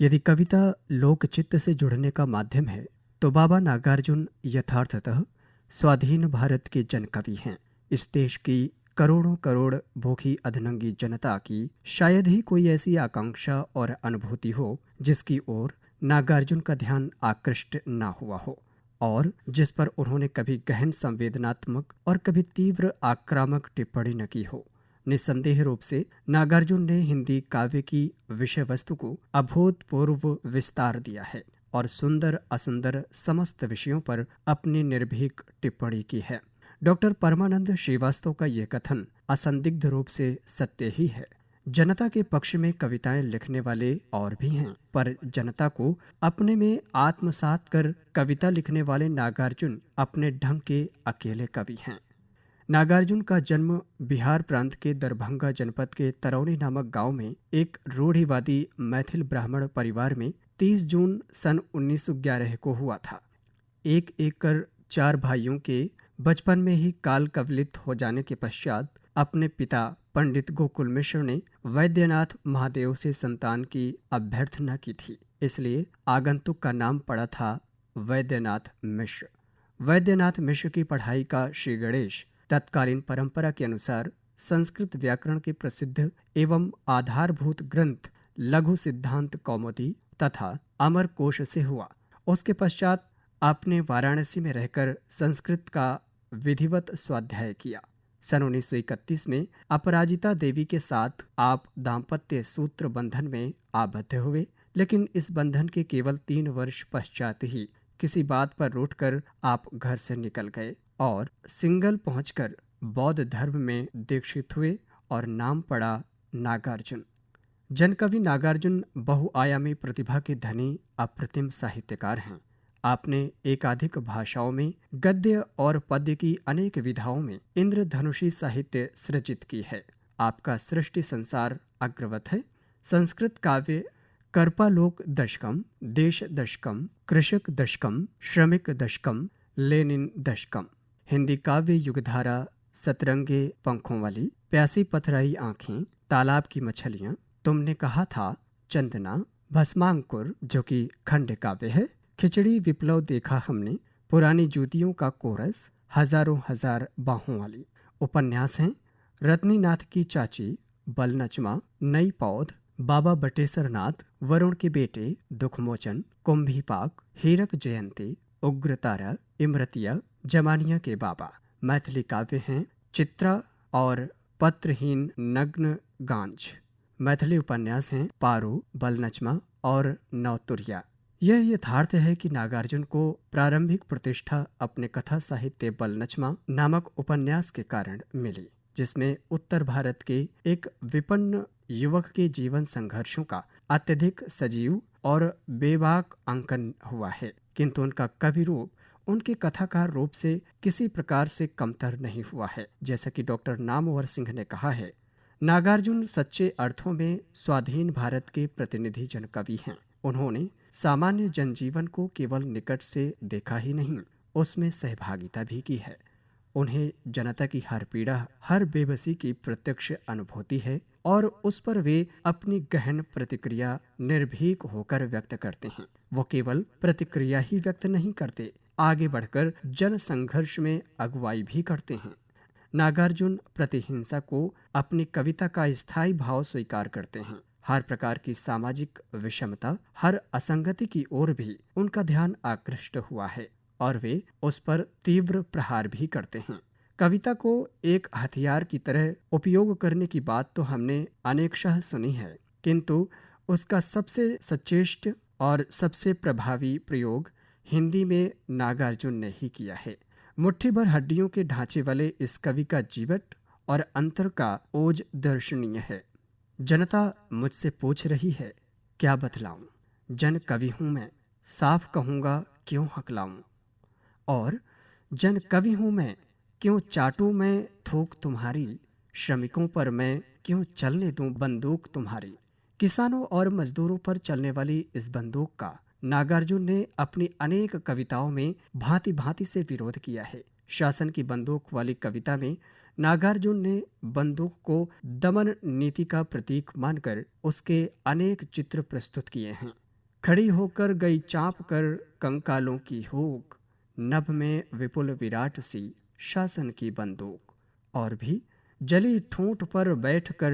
यदि कविता लोकचित्त से जुड़ने का माध्यम है तो बाबा नागार्जुन यथार्थतः स्वाधीन भारत के जनकवि हैं। इस देश की करोड़ों करोड़ भूखी अधनंगी जनता की शायद ही कोई ऐसी आकांक्षा और अनुभूति हो जिसकी ओर नागार्जुन का ध्यान आकृष्ट ना हुआ हो और जिस पर उन्होंने कभी गहन संवेदनात्मक और कभी तीव्र आक्रामक टिप्पणी न की हो। निस्संदेह रूप से नागार्जुन ने हिंदी काव्य की विषय वस्तु को अभूतपूर्व विस्तार दिया है और सुंदर असुंदर समस्त विषयों पर अपनी निर्भीक टिप्पणी की है। डॉक्टर परमानंद श्रीवास्तव का यह कथन असंदिग्ध रूप से सत्य ही है। जनता के पक्ष में कविताएं लिखने वाले और भी हैं, पर जनता को अपने में आत्मसात कर कविता लिखने वाले नागार्जुन अपने ढंग के अकेले कवि हैं। नागार्जुन का जन्म बिहार प्रांत के दरभंगा जनपद के तरौनी नामक गांव में एक रूढ़िवादी मैथिल ब्राह्मण परिवार में 30 जून सन 1911 को हुआ था। एक एक कर 4 भाइयों के बचपन में ही काल कवलित हो जाने के पश्चात अपने पिता पंडित गोकुल मिश्र ने वैद्यनाथ महादेव से संतान की अभ्यर्थना की थी, इसलिए आगंतुक का नाम पड़ा था वैद्यनाथ मिश्र। वैद्यनाथ मिश्र की पढ़ाई का श्री गणेश तत्कालीन परंपरा के अनुसार संस्कृत व्याकरण के प्रसिद्ध एवं आधारभूत ग्रंथ लघु सिद्धांत कौमुदी तथा अमर कोश से हुआ। उसके पश्चात आपने वाराणसी में रहकर संस्कृत का विधिवत स्वाध्याय किया। सन 1931 में अपराजिता देवी के साथ आप दाम्पत्य सूत्र बंधन में आबद्ध हुए, लेकिन इस बंधन के केवल 3 वर्ष पश्चात ही किसी बात पर रूठकर आप घर से निकल गए और सिंगल पहुंचकर बौद्ध धर्म में दीक्षित हुए और नाम पड़ा नागार्जुन। जनकवि नागार्जुन बहुआयामी प्रतिभा के धनी अप्रतिम साहित्यकार हैं। आपने एकाधिक भाषाओं में गद्य और पद्य की अनेक विधाओं में इंद्रधनुषी साहित्य सृजित की है। आपका सृष्टि संसार अग्रवत है। संस्कृत काव्य कर्पालोक दशकम, देश दशकम, कृषक दशकम, श्रमिक दशकम, लेनिन दशकम। हिंदी काव्य युगधारा सतरंगे पंखों वाली, प्यासी पथराई आंखें, तालाब की मछलियां, तुमने कहा था, चंदना, भस्मांकुर जो कि खंड काव्य है, खिचड़ी विप्लव देखा हमने, पुरानी जूतियों का कोरस, हजारों हजार बाहों वाली। उपन्यास हैं रत्नीनाथ की चाची, बलनचमा, नई पौध, बाबा बटेसर नाथ, वरुण के बेटे, दुखमोचन, कुंभीपाक, हीरक जयंती, उग्रतारा, इमरतिया, जमानिया के बाबा। मैथिली काव्य हैं चित्रा और पत्रहीन नग्न गांज। मैथिली उपन्यास हैं पारू, बलनचमा और नौतुरिया। यह यथार्थ है कि नागार्जुन को प्रारंभिक प्रतिष्ठा अपने कथा साहित्य बलनचमा नामक उपन्यास के कारण मिली, जिसमें उत्तर भारत के एक विपन्न युवक के जीवन संघर्षों का अत्यधिक सजीव और बेबाक अंकन हुआ है, किंतु उनका कवि रूप उनके कथाकार रूप से किसी प्रकार से कमतर नहीं हुआ है। जैसा कि डॉक्टर नामवर सिंह ने कहा है, नागार्जुन सच्चे अर्थों में स्वाधीन भारत के प्रतिनिधि जनकवि हैं। उन्होंने सामान्य जनजीवन को केवल निकट से देखा ही नहीं, उसमें सहभागिता भी की है। उन्हें जनता की हर पीड़ा, हर बेबसी की प्रत्यक्ष अनुभूति है और उस पर वे अपनी गहन प्रतिक्रिया निर्भीक होकर व्यक्त करते हैं। वो केवल प्रतिक्रिया ही व्यक्त नहीं करते, आगे बढ़कर जन संघर्ष में अगुवाई भी करते हैं। नागार्जुन प्रतिहिंसा को अपनी कविता का स्थायी भाव स्वीकार करते हैं। हर प्रकार की सामाजिक विषमता, हर असंगति की ओर भी उनका ध्यान आकृष्ट हुआ है और वे उस पर तीव्र प्रहार भी करते हैं। कविता को एक हथियार की तरह उपयोग करने की बात तो हमने अनेकशः सुनी है, किंतु उसका सबसे सचेष्ट और सबसे प्रभावी प्रयोग हिंदी में नागार्जुन ने ही किया है। मुट्ठी भर हड्डियों के ढांचे वाले इस कवि का जीवट और अंतर का ओज दर्शनीय है। जनता मुझसे पूछ रही है, क्या बतलाऊं? जन कवि हूं मैं, साफ कहूंगा क्यों हकलाऊं? और जन कवि हूं मैं, क्यों चाटूं मैं थूक तुम्हारी? श्रमिकों पर मैं क्यों चलने दूं बंदूक तुम्हारी? किसानों और मजदूरों पर चलने वाली इस बंदूक का नागार्जुन ने अपनी अनेक कविताओं में भांति भांति से विरोध किया है। शासन की बंदूक वाली कविता में नागार्जुन ने बंदूक को दमन नीति का प्रतीक मानकर उसके अनेक चित्र प्रस्तुत किए हैं। खड़ी होकर गई चाँप कर कंकालों की होक, नभ में विपुल विराट सी शासन की बंदूक। और भी, जली ठूंठ पर बैठकर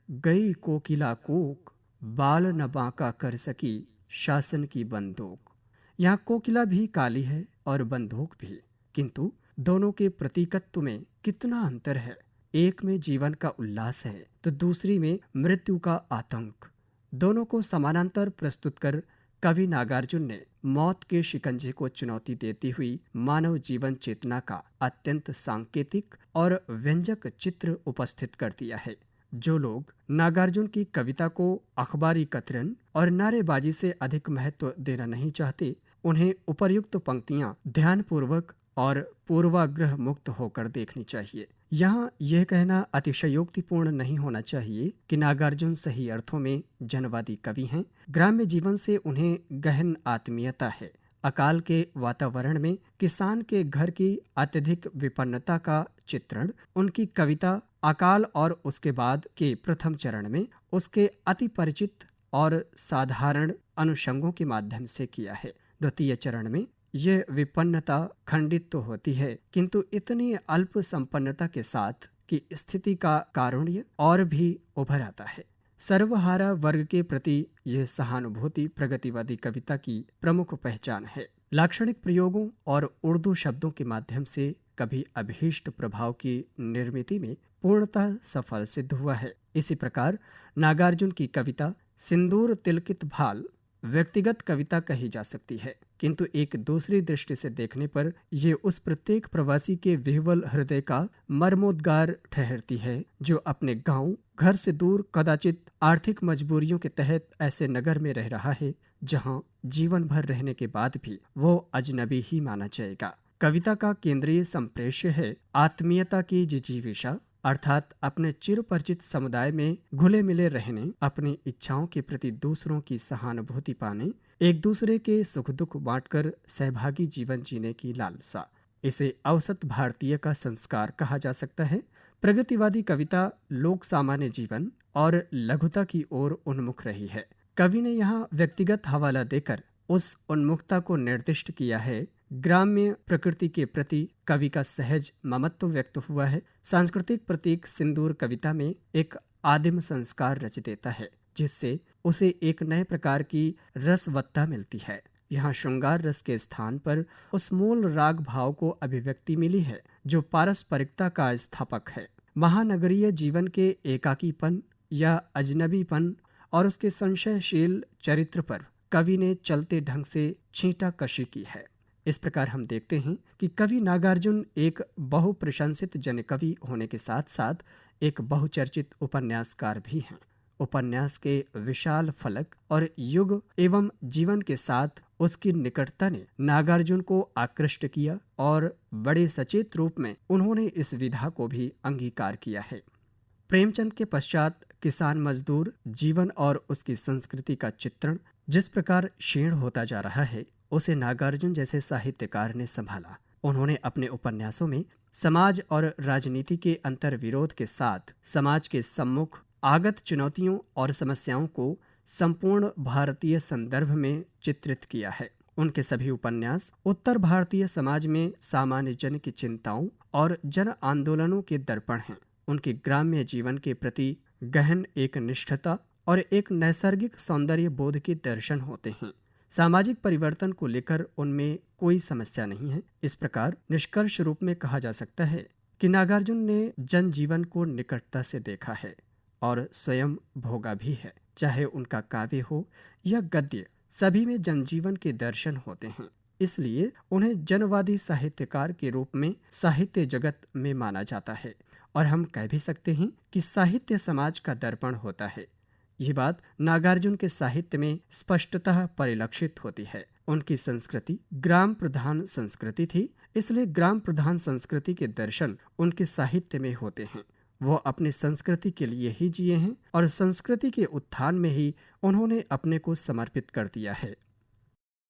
गई कोकिला कूक, बाल न बांका कर सकी शासन की बंदूक। यहाँ कोकिला भी काली है और बंदूक भी, किंतु दोनों के प्रतीकत्व में कितना अंतर है। एक में जीवन का उल्लास है तो दूसरी में मृत्यु का आतंक। दोनों को समानांतर प्रस्तुत कर कवि नागार्जुन ने मौत के शिकंजे को चुनौती देती हुई मानव जीवन चेतना का अत्यंत सांकेतिक और व्यंजक चित्र उपस्थित कर दिया है। जो लोग नागार्जुन की कविता को अखबारी कतरन और नारेबाजी से अधिक महत्व देना नहीं चाहते, उन्हें उपर्युक्त पंक्तियां ध्यानपूर्वक और पूर्वाग्रह मुक्त होकर देखनी चाहिए। यहाँ यह कहना अतिशयोक्तिपूर्ण नहीं होना चाहिए कि नागार्जुन सही अर्थों में जनवादी कवि हैं। ग्राम्य जीवन से उन्हें गहन आत्मीयता है। अकाल के वातावरण में किसान के घर की अत्यधिक विपन्नता का चित्रण उनकी कविता अकाल और उसके बाद के प्रथम चरण में उसके अति परिचित और साधारण अनुषंगों के माध्यम से किया है। द्वितीय चरण में यह विपन्नता खंडित तो होती है, किंतु इतनी अल्प संपन्नता के साथ कि स्थिति का कारुण्य और भी उभर आता है। सर्वहारा वर्ग के प्रति यह सहानुभूति प्रगतिवादी कविता की प्रमुख पहचान है। लाक्षणिक प्रयोगों और उर्दू शब्दों के माध्यम से कभी अभीष्ट प्रभाव की निर्मिति में पूर्णतः सफल सिद्ध हुआ है। इसी प्रकार नागार्जुन की कविता सिंदूर तिलकित भाल व्यक्तिगत कविता कही जा सकती है, किंतु एक दूसरी दृष्टि से देखने पर ये उस प्रत्येक प्रवासी के विह्वल हृदय का मर्मोद्गार ठहरती है जो अपने गांव घर से दूर कदाचित आर्थिक मजबूरियों के तहत ऐसे नगर में रह रहा है जहां जीवन भर रहने के बाद भी वो अजनबी ही माना जाएगा। कविता का केंद्रीय संप्रेष्य है आत्मीयता की जिजीविषा, अर्थात अपने चिरपरिचित समुदाय में घुले मिले रहने, अपनी इच्छाओं के प्रति दूसरों की सहानुभूति पाने, एक दूसरे के सुख दुख बांटकर सहभागी जीवन जीने की लालसा। इसे औसत भारतीय का संस्कार कहा जा सकता है। प्रगतिवादी कविता लोक सामान्य जीवन और लघुता की ओर उन्मुख रही है। कवि ने यहाँ व्यक्तिगत हवाला देकर उस उन्मुखता को निर्दिष्ट किया है। ग्राम्य प्रकृति के प्रति कवि का सहज ममत्व व्यक्त हुआ है। सांस्कृतिक प्रतीक सिंदूर कविता में एक आदिम संस्कार रच देता है, जिससे उसे एक नए प्रकार की रसवत्ता मिलती है। यहाँ श्रृंगार रस के स्थान पर उस मूल राग भाव को अभिव्यक्ति मिली है जो पारस्परिकता का स्थापक है। महानगरीय जीवन के एकाकीपन या अजनबीपन और उसके संशयशील चरित्र पर कवि ने चलते ढंग से छींटा कशी की है। इस प्रकार हम देखते हैं कि कवि नागार्जुन एक बहुप्रशंसित जनकवि होने के साथ साथ एक बहुचर्चित उपन्यासकार भी हैं। उपन्यास के विशाल फलक और युग एवं जीवन के साथ उसकी निकटता ने नागार्जुन को आकृष्ट किया और बड़े सचेत रूप में उन्होंने इस विधा को भी अंगीकार किया है। प्रेमचंद के पश्चात किसान मजदूर जीवन और उसकी संस्कृति का चित्रण जिस प्रकार क्षीण होता जा रहा है, उसे नागार्जुन जैसे साहित्यकार ने संभाला। उन्होंने अपने उपन्यासों में समाज और राजनीति के अंतर विरोध के साथ समाज के सम्मुख आगत चुनौतियों और समस्याओं को संपूर्ण भारतीय संदर्भ में चित्रित किया है। उनके सभी उपन्यास उत्तर भारतीय समाज में सामान्य जन की चिंताओं और जन आंदोलनों के दर्पण हैं। उनके ग्राम्य जीवन के प्रति गहन एक निष्ठता और एक नैसर्गिक सौंदर्य बोध के दर्शन होते हैं। सामाजिक परिवर्तन को लेकर उनमें कोई समस्या नहीं है। इस प्रकार निष्कर्ष रूप में कहा जा सकता है कि नागार्जुन ने जनजीवन को निकटता से देखा है और स्वयं भोगा भी है। चाहे उनका काव्य हो या गद्य, सभी में जनजीवन के दर्शन होते हैं। इसलिए उन्हें जनवादी साहित्यकार के रूप में साहित्य जगत में माना जाता है और हम कह भी सकते हैं कि साहित्य समाज का दर्पण होता है। ये बात नागार्जुन के साहित्य में स्पष्टतः परिलक्षित होती है। उनकी संस्कृति ग्राम प्रधान संस्कृति थी, इसलिए ग्राम प्रधान संस्कृति के दर्शन उनके साहित्य में होते हैं। वो अपनी संस्कृति के लिए ही जिए हैं और संस्कृति के उत्थान में ही उन्होंने अपने को समर्पित कर दिया है।